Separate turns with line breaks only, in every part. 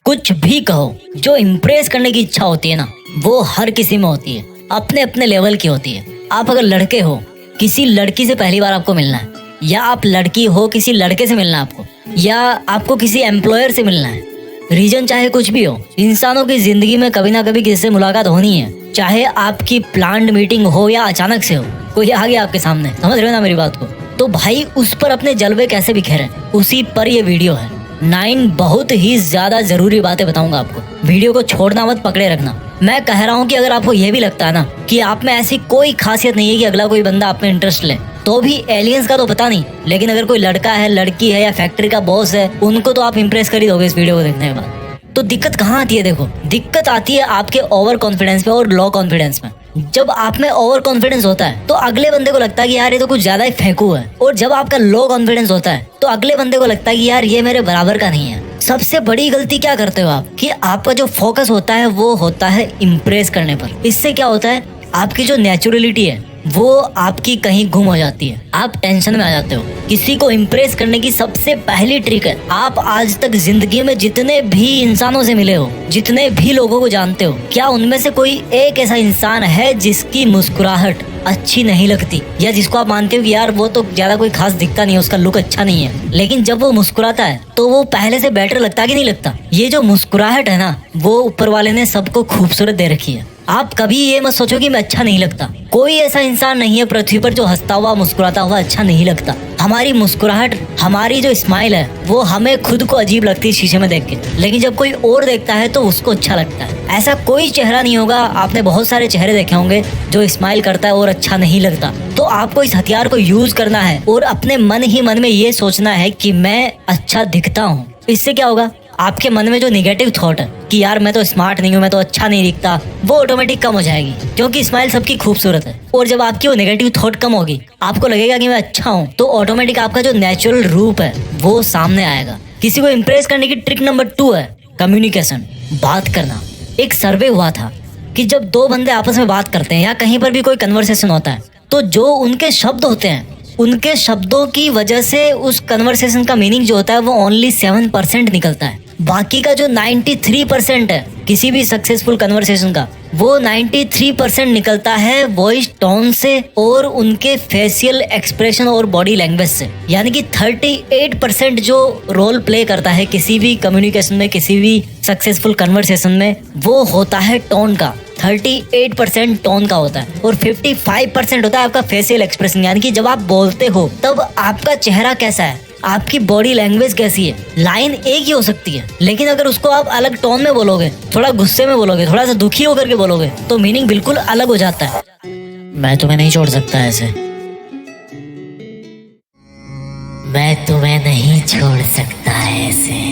कुछ भी कहो, जो इम्प्रेस करने की इच्छा होती है ना, वो हर किसी में होती है, अपने अपने लेवल की होती है। आप अगर लड़के हो, किसी लड़की से पहली बार आपको मिलना है, या आप लड़की हो, किसी लड़के से मिलना है आपको, या आपको किसी एम्प्लॉयर से मिलना है, रीजन चाहे कुछ भी हो, इंसानों की जिंदगी में कभी ना कभी किसी से मुलाकात होनी है। चाहे आपकी प्लान्ड मीटिंग हो या अचानक से हो, कोई आ गया आपके सामने, समझ रहे हो ना मेरी बात को? तो भाई उस पर अपने जलवे कैसे बिखेरे, उसी पर ये वीडियो है। 9 बहुत ही ज्यादा जरूरी बातें बताऊंगा आपको, वीडियो को छोड़ना मत, पकड़े रखना। मैं कह रहा हूँ कि अगर आपको ये भी लगता है ना कि आप में ऐसी कोई खासियत नहीं है कि अगला कोई बंदा आप में इंटरेस्ट ले, तो भी एलियंस का तो पता नहीं, लेकिन अगर कोई लड़का है, लड़की है या फैक्ट्री का बॉस है, उनको तो आप इम्प्रेस कर ही दोगे इस वीडियो को देखने के बाद। तो दिक्कत कहाँ आती है? देखो, दिक्कत आती है आपके ओवर कॉन्फिडेंस में और लो कॉन्फिडेंस में। जब आप में ओवर कॉन्फिडेंस होता है तो अगले बंदे को लगता है कि यार ये तो कुछ ज्यादा ही फेंकू है, और जब आपका लो कॉन्फिडेंस होता है तो अगले बंदे को लगता है कि यार ये मेरे बराबर का नहीं है। सबसे बड़ी गलती क्या करते हो आप कि आपका जो फोकस होता है वो होता है इम्प्रेस करने पर। इससे क्या होता है, आपकी जो नेचुरलिटी है वो आपकी कहीं गुम हो जाती है, आप टेंशन में आ जाते हो। किसी को इम्प्रेस करने की सबसे पहली ट्रिक है, आप आज तक जिंदगी में जितने भी इंसानों से मिले हो, जितने भी लोगों को जानते हो, क्या उनमें से कोई एक ऐसा इंसान है जिसकी मुस्कुराहट अच्छी नहीं लगती, या जिसको आप मानते हो कि यार वो तो ज्यादा कोई खास दिखता नहीं है, उसका लुक अच्छा नहीं है, लेकिन जब वो मुस्कुराता है तो वो पहले से बेटर लगता कि नहीं लगता? ये जो मुस्कुराहट है ना, वो ऊपर वाले ने सबको खूबसूरत दे रखी है। आप कभी ये मत सोचो कि मैं अच्छा नहीं लगता। कोई ऐसा इंसान नहीं है पृथ्वी पर जो हंसता हुआ, मुस्कुराता हुआ अच्छा नहीं लगता। हमारी मुस्कुराहट, हमारी जो स्माइल है, वो हमें खुद को अजीब लगती है शीशे में देख के, लेकिन जब कोई और देखता है तो उसको अच्छा लगता है। ऐसा कोई चेहरा नहीं होगा, आपने बहुत सारे चेहरे देखे होंगे जो स्माइल करता है और अच्छा नहीं लगता। तो आपको इस हथियार को यूज करना है और अपने मन ही मन में ये सोचना है कि मैं अच्छा दिखता हूँ। इससे क्या होगा, आपके मन में जो निगेटिव थॉट है कि यार मैं तो स्मार्ट नहीं हूँ, मैं तो अच्छा नहीं दिखता, वो ऑटोमेटिक कम हो जाएगी, क्योंकि स्माइल सबकी खूबसूरत है। और जब आपकी वो नेगेटिव थॉट कम होगी, आपको लगेगा कि मैं अच्छा हूँ, तो ऑटोमेटिक आपका जो नेचुरल रूप है वो सामने आएगा। किसी को इम्प्रेस करने की ट्रिक नंबर 2 है कम्युनिकेशन, बात करना। एक सर्वे हुआ था कि जब 2 बंदे आपस में बात करते हैं या कहीं पर भी कोई कन्वर्सेशन होता है, तो जो उनके शब्द होते हैं, उनके शब्दों की वजह से उस कन्वर्सेशन का मीनिंग जो होता है वो ओनली 7% निकलता है। बाकी का जो 93% है किसी भी सक्सेसफुल कन्वर्सेशन का, वो 93% निकलता है वॉइस टोन से और उनके फेशियल एक्सप्रेशन और बॉडी लैंग्वेज से। यानी कि 38% जो रोल प्ले करता है किसी भी कम्युनिकेशन में, किसी भी सक्सेसफुल कन्वर्सेशन में, वो होता है टोन का। 38% टोन का होता है और 55% होता है आपका फेशियल एक्सप्रेशन। यानी कि जब आप बोलते हो तब आपका चेहरा कैसा है, आपकी बॉडी लैंग्वेज कैसी है। लाइन एक ही हो सकती है, लेकिन अगर उसको आप अलग टोन में बोलोगे, थोड़ा गुस्से में बोलोगे, थोड़ा सा दुखी होकर के बोलोगे, तो मीनिंग बिल्कुल अलग हो जाता है। मैं तुम्हें नहीं छोड़ सकता ऐसे, मैं तुम्हें नहीं छोड़ सकता ऐसे।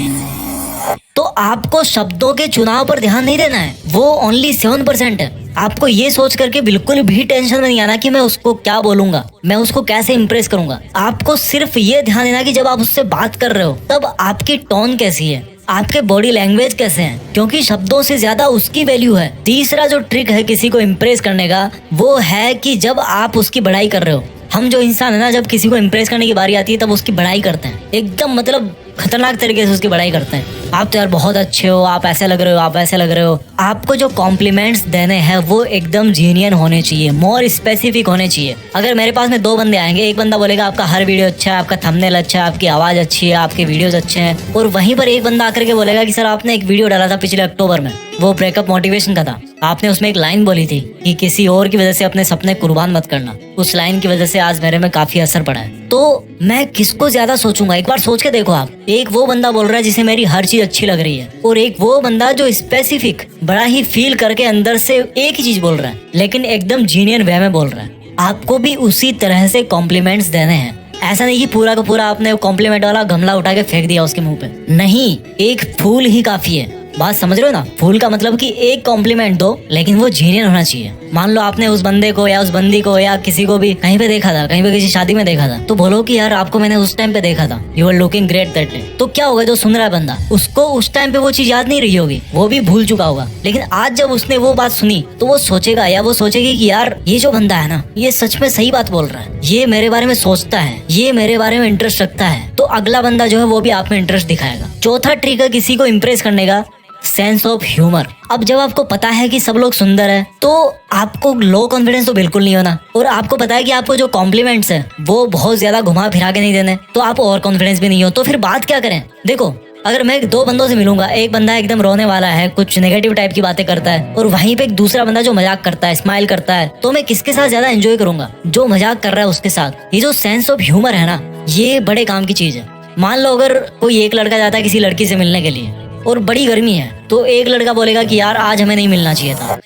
तो आपको शब्दों के चुनाव पर ध्यान नहीं देना है, वो ओनली 7% है। आपको ये सोच करके बिल्कुल भी टेंशन में नहीं आना कि मैं उसको क्या बोलूंगा, मैं उसको कैसे इम्प्रेस करूंगा। आपको सिर्फ ये ध्यान देना कि जब आप उससे बात कर रहे हो तब आपकी टोन कैसी है, आपके बॉडी लैंग्वेज कैसे हैं, क्योंकि शब्दों से ज्यादा उसकी वैल्यू है। तीसरा जो ट्रिक है किसी को इम्प्रेस करने का, वो है कि जब आप उसकी बड़ाई कर रहे हो, हम जो इंसान है ना, जब किसी को इम्प्रेस करने की बारी आती है तब उसकी बड़ाई करते हैं, एकदम मतलब खतरनाक तरीके से उसकी बड़ाई करते हैं। आप तो यार बहुत अच्छे हो, आप ऐसे लग रहे हो, आप ऐसे लग रहे हो। आपको जो कॉम्प्लीमेंट्स देने हैं वो एकदम जेन्युइन होने चाहिए, मोर स्पेसिफिक होने चाहिए। अगर मेरे पास में 2 बंदे आएंगे, एक बंदा बोलेगा आपका हर वीडियो अच्छा है, आपका थंबनेल अच्छा है, आपकी आवाज अच्छी है, आपके वीडियोस अच्छे हैं, और वहीं पर एक बंदा आकर के बोलेगा कि सर आपने एक वीडियो डाला था पिछले अक्टूबर में, वो ब्रेकअप मोटिवेशन का था, आपने उसमें एक लाइन बोली थी कि किसी और की वजह से अपने सपने कुर्बान मत करना। उस लाइन की वजह से आज मेरे में काफी असर पड़ा है। तो मैं किसको ज्यादा सोचूंगा, एक बार सोच के देखो आप। एक वो बंदा बोल रहा है जिसे मेरी हर चीज अच्छी लग रही है, और एक वो बंदा जो स्पेसिफिक बड़ा ही फील करके अंदर से एक ही चीज बोल रहा है, लेकिन एकदम जेन्युइन वे में बोल रहा है। आपको भी उसी तरह से कॉम्प्लीमेंट्स देने हैं। ऐसा नहीं कि पूरा का पूरा आपने कॉम्प्लीमेंट वाला गमला उठा के फेंक दिया उसके मुंह पे, नहीं, एक फूल ही काफी है। बात समझ रहे हो ना? फूल का मतलब कि एक कॉम्प्लीमेंट दो लेकिन वो जेन्युइन होना चाहिए। मान लो आपने उस बंदे को या उस बंदी को या किसी को भी कहीं पे देखा था, कहीं पे किसी शादी में देखा था, तो बोलो कि यार आपको मैंने उस टाइम पे देखा था, you are looking great that day. तो क्या होगा, जो सुन रहा है बंदा, उसको उस टाइम पे वो चीज याद नहीं रही होगी, वो भी भूल चुका होगा, लेकिन आज जब उसने वो बात सुनी तो वो सोचेगा या वो सोचेगी कि यार ये जो बंदा है ना, ये सच में सही बात बोल रहा है, ये मेरे बारे में सोचता है, ये मेरे बारे में इंटरेस्ट रखता है। तो अगला बंदा जो है वो भी आप में इंटरेस्ट दिखाएगा। चौथा ट्रिक है किसी को इम्प्रेस करने का, सेंस ऑफ ह्यूमर। अब जब आपको पता है कि सब लोग सुंदर है तो आपको लो कॉन्फिडेंस तो बिल्कुल नहीं होना, और आपको पता है कि आपको जो कॉम्प्लीमेंट्स है वो बहुत ज्यादा घुमा फिरा के नहीं देने, तो आप ओवर कॉन्फिडेंस भी नहीं हो। तो फिर बात क्या करें? देखो, अगर मैं दो बंदों से मिलूंगा, एक बंदा एकदम रोने वाला है, कुछ नेगेटिव टाइप की बातें करता है, और वहीं पे एक दूसरा बंदा जो मजाक करता है, स्माइल करता है, तो मैं किसके साथ ज्यादा एंजॉय करूंगा? जो मजाक कर रहा है उसके साथ। ये जो सेंस ऑफ ह्यूमर है ना, ये बड़े काम की चीज है। मान लो अगर कोई एक लड़का जाता है किसी लड़की से मिलने के लिए और बड़ी गर्मी है, तो एक लड़का बोलेगा कि यार आज हमें नहीं मिलना चाहिए था,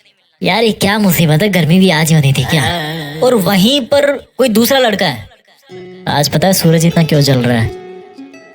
यार ये क्या मुसीबत है, गर्मी भी आज ही होनी थी क्या? और वहीं पर कोई दूसरा लड़का है, आज पता है सूरज इतना क्यों जल रहा है?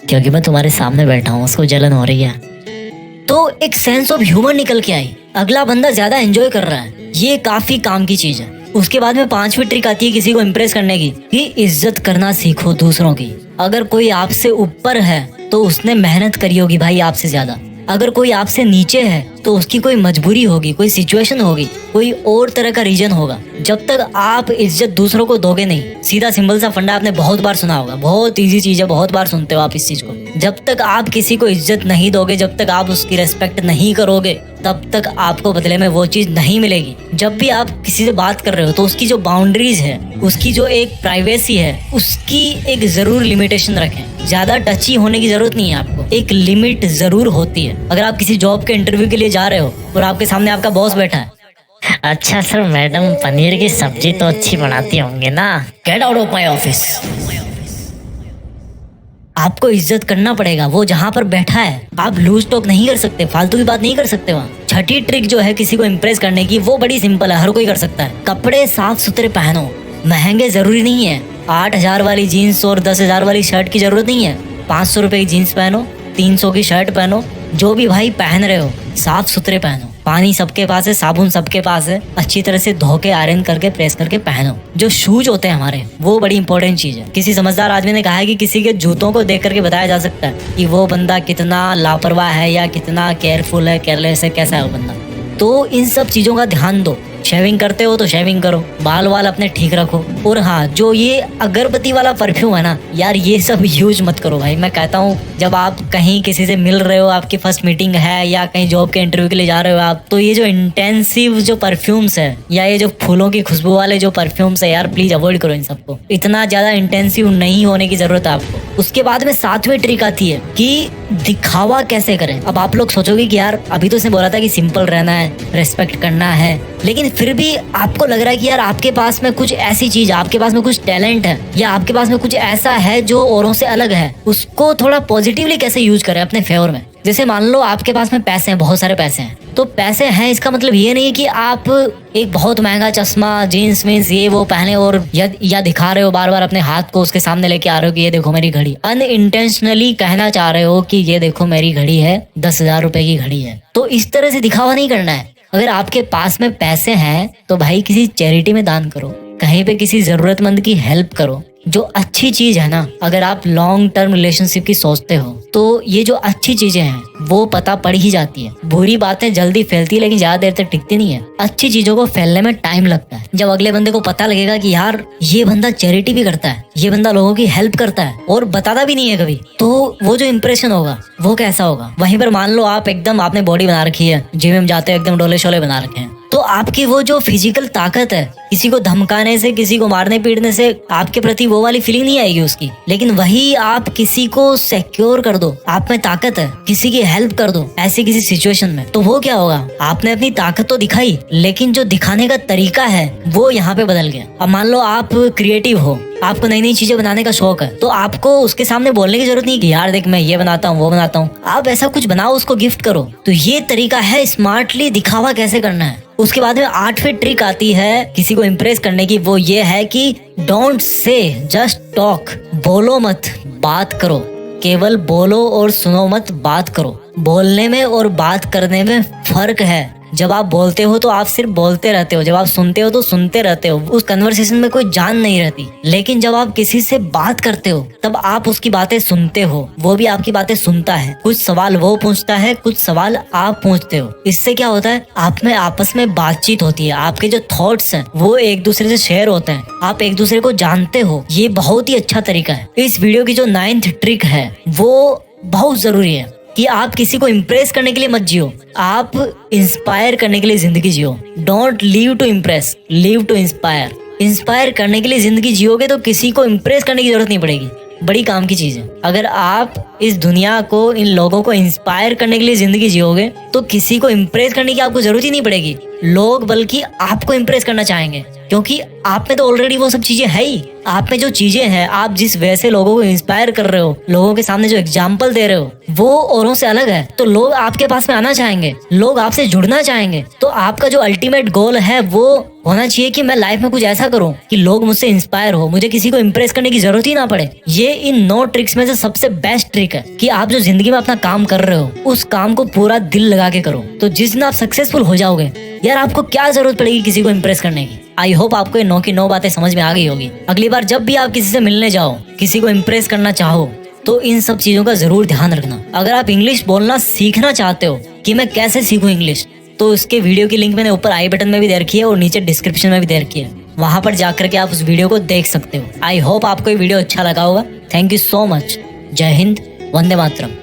क्योंकि मैं तुम्हारे सामने बैठा हूँ, उसको जलन हो रही है। तो एक सेंस ऑफ ह्यूमर निकल के आई, अगला बंदा ज्यादा एंजॉय कर रहा है, ये काफी काम की चीज है। उसके बाद में पांचवी ट्रिक आती है किसी को इम्प्रेस करने की, कि इज्जत करना सीखो दूसरों की। अगर कोई आपसे ऊपर है तो उसने मेहनत करी होगी भाई आपसे ज्यादा। अगर कोई आपसे नीचे है तो उसकी कोई मजबूरी होगी, कोई सिचुएशन होगी, कोई और तरह का रीजन होगा। जब तक आप इज्जत दूसरों को दोगे नहीं, सीधा सिंपल सा फंडा आपने बहुत बार सुना होगा, बहुत इजी चीज है, बहुत बार सुनते हो आप इस चीज को। जब तक आप किसी को इज्जत नहीं दोगे, जब तक आप उसकी रेस्पेक्ट नहीं करोगे, तब तक आपको बदले में वो चीज नहीं मिलेगी। जब भी आप किसी से बात कर रहे हो तो उसकी जो बाउंड्रीज है, उसकी जो एक प्राइवेसी है, उसकी एक जरूर लिमिटेशन रखें। ज्यादा टची होने की जरूरत नहीं है आपको, एक लिमिट जरूर होती है। अगर आप किसी जॉब के इंटरव्यू के लिए जा रहे हो और आपके सामने आपका बॉस बैठा है,
अच्छा सर, मैडम पनीर की सब्जी तो अच्छी बनाती होंगे ना?
Get out of my office. आपको इज्जत करना पड़ेगा, वो जहाँ पर बैठा है। आप लूज टॉक नहीं कर सकते, फालतू की बात नहीं कर सकते वहाँ। छठी ट्रिक जो है किसी को इम्प्रेस करने की, वो बड़ी सिंपल है, हर कोई कर सकता है। कपड़े साफ सुथरे पहनो, महंगे जरूरी नहीं है। 8,000 वाली जीन्स और 10,000 वाली शर्ट की जरूरत नहीं है। 500 रुपए की जीन्स पहनो, 300 की शर्ट पहनो, जो भी भाई पहन रहे हो साफ सुथरे पहनो। पानी सबके पास है, साबुन सबके पास है, अच्छी तरह से धो के आयरन करके प्रेस करके पहनो। जो शूज होते हैं हमारे, वो बड़ी इंपॉर्टेंट चीज है। किसी समझदार आदमी ने कहा है कि किसी के जूतों को देख करके बताया जा सकता है कि वो बंदा कितना लापरवाह है या कितना केयरफुल है, केयरलेस है, कैसा है वो बंदा। तो इन सब चीजों का ध्यान दो। शेविंग करते हो तो शेविंग करो, बाल वाल अपने ठीक रखो। और हाँ, जो ये अगरबत्ती वाला परफ्यूम है ना यार, ये सब यूज मत करो भाई। मैं कहता हूँ जब आप कहीं किसी से मिल रहे हो, आपकी फर्स्ट मीटिंग है या कहीं जॉब के इंटरव्यू के लिए जा रहे हो आप, तो ये जो इंटेंसिव जो परफ्यूम्स है या ये जो फूलों की खुशबू वाले जो परफ्यूम्स है यार, प्लीज अवॉइड करो इन सबको। इतना ज्यादा इंटेंसिव नहीं होने की जरूरत है आपको। उसके बाद में 7वीं ट्रिक आती है कि दिखावा कैसे करें। अब आप लोग सोचोगे कि यार अभी तो उसने बोला था कि सिंपल रहना है, रेस्पेक्ट करना है, लेकिन फिर भी आपको लग रहा है कि यार आपके पास में कुछ ऐसी चीज, आपके पास में कुछ टैलेंट है या आपके पास में कुछ ऐसा है जो औरों से अलग है, उसको थोड़ा पॉजिटिवली कैसे यूज करें अपने फेवर में। जैसे मान लो आपके पास में पैसे हैं, बहुत सारे पैसे हैं, तो पैसे हैं इसका मतलब ये नहीं कि आप एक बहुत महंगा चश्मा, जीन्स मीन्स ये वो पहने और या दिखा रहे हो बार बार अपने हाथ को उसके सामने लेके आ रहे हो कि ये देखो मेरी घड़ी। अनइंटेंशनली कहना चाह रहे हो कि ये देखो मेरी घड़ी है, 10,000 रुपए की घड़ी है। तो इस तरह से दिखावा नहीं करना है। अगर आपके पास में पैसे हैं तो भाई किसी चैरिटी में दान करो, कहीं पे किसी जरूरतमंद की हेल्प करो, जो अच्छी चीज है ना। अगर आप लॉन्ग टर्म रिलेशनशिप की सोचते हो तो ये जो अच्छी चीजें हैं वो पता पड़ ही जाती है। बुरी बातें जल्दी फैलती है लेकिन ज्यादा देर तक टिकती नहीं है। अच्छी चीजों को फैलने में टाइम लगता है। जब अगले बंदे को पता लगेगा कि यार ये बंदा चैरिटी भी करता है, ये बंदा लोगों की हेल्प करता है और बताता भी नहीं है कभी, तो वो जो इम्प्रेशन होगा वो कैसा होगा। वहीं पर मान लो आप एकदम आपने बॉडी बना रखी है, जिम में जाते हो एकदम डोले शोले बना रखे हैं, तो आपकी वो जो फिजिकल ताकत है, किसी को धमकाने से, किसी को मारने पीटने से आपके प्रति वो वाली फीलिंग नहीं आएगी उसकी। लेकिन वही आप किसी को सिक्योर कर दो, आप में ताकत है, किसी की हेल्प कर दो ऐसी किसी सिचुएशन में, तो वो क्या होगा, आपने अपनी ताकत तो दिखाई लेकिन जो दिखाने का तरीका है वो यहाँ पे बदल गया। अब मान लो आप क्रिएटिव हो, आपको नई नई चीजें बनाने का शौक है, तो आपको उसके सामने बोलने की जरूरत नहीं कि यार देख मैं ये बनाता हूँ वो बनाता हूँ। आप ऐसा कुछ बनाओ, उसको गिफ्ट करो। तो ये तरीका है स्मार्टली दिखावा कैसे करना है। उसके बाद में 8वीं ट्रिक आती है किसी को इम्प्रेस करने की, वो ये है कि डोंट से जस्ट टॉक। बोलो मत, बात करो। केवल बोलो और सुनो मत, बात करो। बोलने में और बात करने में फर्क है। जब आप बोलते हो तो आप सिर्फ बोलते रहते हो, जब आप सुनते हो तो सुनते रहते हो, उस कन्वर्सेशन में कोई जान नहीं रहती। लेकिन जब आप किसी से बात करते हो तब आप उसकी बातें सुनते हो, वो भी आपकी बातें सुनता है। कुछ सवाल वो पूछता है, कुछ सवाल आप पूछते हो। इससे क्या होता है, आप में आपस में बातचीत होती है, आपके जो थॉट्स हैं वो एक दूसरे से शेयर होते हैं, आप एक दूसरे को जानते हो। ये बहुत ही अच्छा तरीका है। इस वीडियो की जो 9th ट्रिक है वो बहुत जरूरी है कि आप किसी को इम्प्रेस करने के लिए मत जियो, आप इंस्पायर करने के लिए जिंदगी जियो। Don't live to impress, live to inspire. Inspire करने के लिए जिंदगी जियोगे तो किसी को इम्प्रेस करने की जरूरत नहीं पड़ेगी। बड़ी काम की चीज है। अगर आप इस दुनिया को, इन लोगों को इंस्पायर करने के लिए जिंदगी जियोगे तो किसी को इम्प्रेस करने की आपको जरूरत ही नहीं पड़ेगी। लोग बल्कि आपको इम्प्रेस करना चाहेंगे, क्योंकि आप में तो ऑलरेडी वो सब चीजें है ही। आप में जो चीजें हैं, आप जिस वैसे लोगों को इंस्पायर कर रहे हो, लोगों के सामने जो एग्जाम्पल दे रहे हो, वो औरों से अलग है। तो लोग आपके पास में आना चाहेंगे, लोग आपसे जुड़ना चाहेंगे। तो आपका जो अल्टीमेट गोल है वो होना चाहिए कि मैं लाइफ में कुछ ऐसा करूं कि लोग मुझसे इंस्पायर हो, मुझे किसी को इम्प्रेस करने की जरूरत ही ना पड़े। ये इन 9 ट्रिक्स में से सबसे बेस्ट ट्रिक है कि आप जो जिंदगी में अपना काम कर रहे हो उस काम को पूरा दिल लगा के करो। तो जिस दिन आप सक्सेसफुल हो जाओगे, यार आपको क्या जरूरत पड़ेगी किसी को इम्प्रेस करने की। आई होप आपको ये 9 की 9 बातें समझ में आ गई होगी। अगली बार जब भी आप किसी से मिलने जाओ, किसी को इम्प्रेस करना चाहो, तो इन सब चीजों का जरूर ध्यान रखना। अगर आप इंग्लिश बोलना सीखना चाहते हो कि मैं कैसे सीखूं इंग्लिश, तो उसके वीडियो की लिंक मैंने ऊपर आई बटन में भी दे रखी है और नीचे डिस्क्रिप्शन में भी दे रखी है। वहां पर जाकर के आप उस वीडियो को देख सकते हो। आई होप आपको ये वीडियो अच्छा लगा होगा। Thank you so much. जय हिंद, वंदे मातरम।